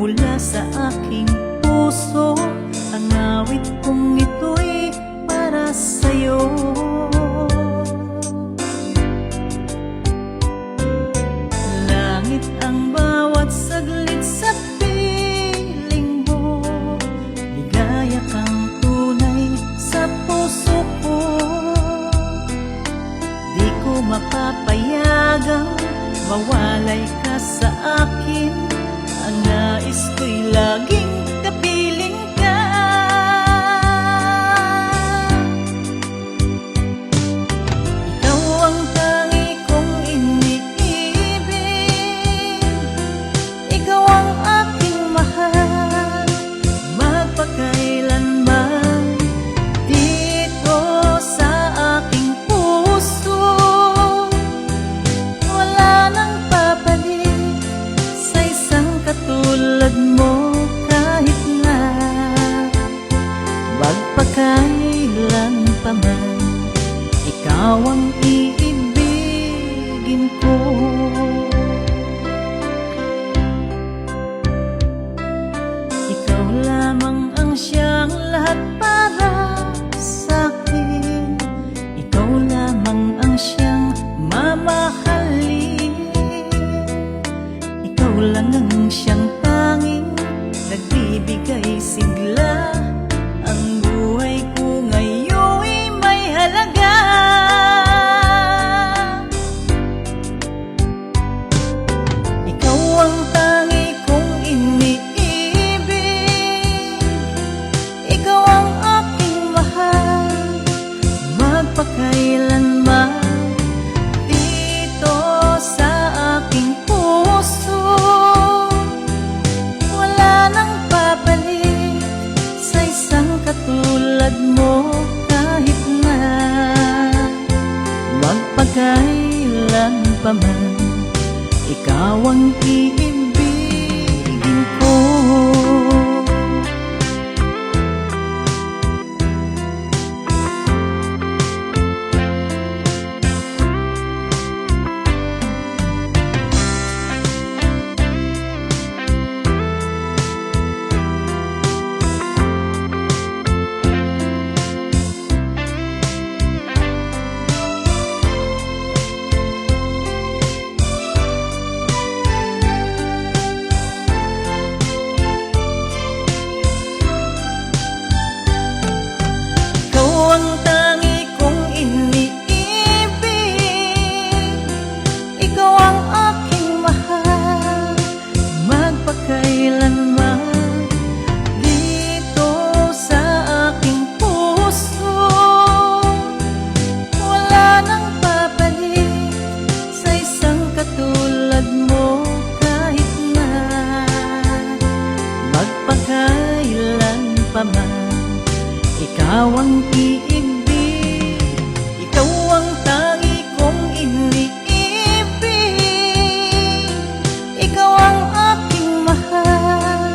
mula sa aking puso. Ang awit kong ito'y para sa'yo. Langit ang bawat saglit sa piling mo. Ligaya kang tunay sa puso ko. Di ko mapapayagang mawalay ka sa akin. Ang nais ko'y laging kapiling ka. Ikaw ang tangi kong iniibig. Ikaw ang aking mahal. Magpakailanman dito sa aking puso. Wala nang papalit sa isang katulad mo kahit na magpakailan pa man. Ikaw ang iibigin ko. Ikaw lamang ang siyang lahat para sa'kin. Ikaw lamang ang siyang mamahalin. Ikaw lang ang siyang tanging nagbibigay sigla. Ang buhay ko ngayon'y may halaga. Ikaw ang tangi kong iniibig. Ikaw ang aking mahal. Magpakailanman dito sa aking puso. Wala nang papalit sa isang katulad mo kahit na magpakailan pa man. Ikaw ang iibigin ko. Kailanman dito sa aking puso. Wala nang papalit sa isang katulad mo kahit na magpakailan pa man. Ikaw ang iibig. Ikaw ang tangi kong iniibig. Ikaw ang mahal.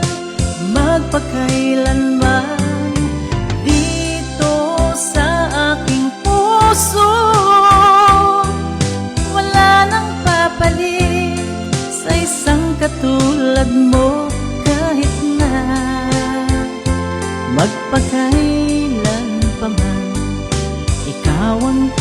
Magpakailanman dito sa aking puso. Wala nang papalit sa isang katulad mo kahit na magpakailan pa man. Ikaw ang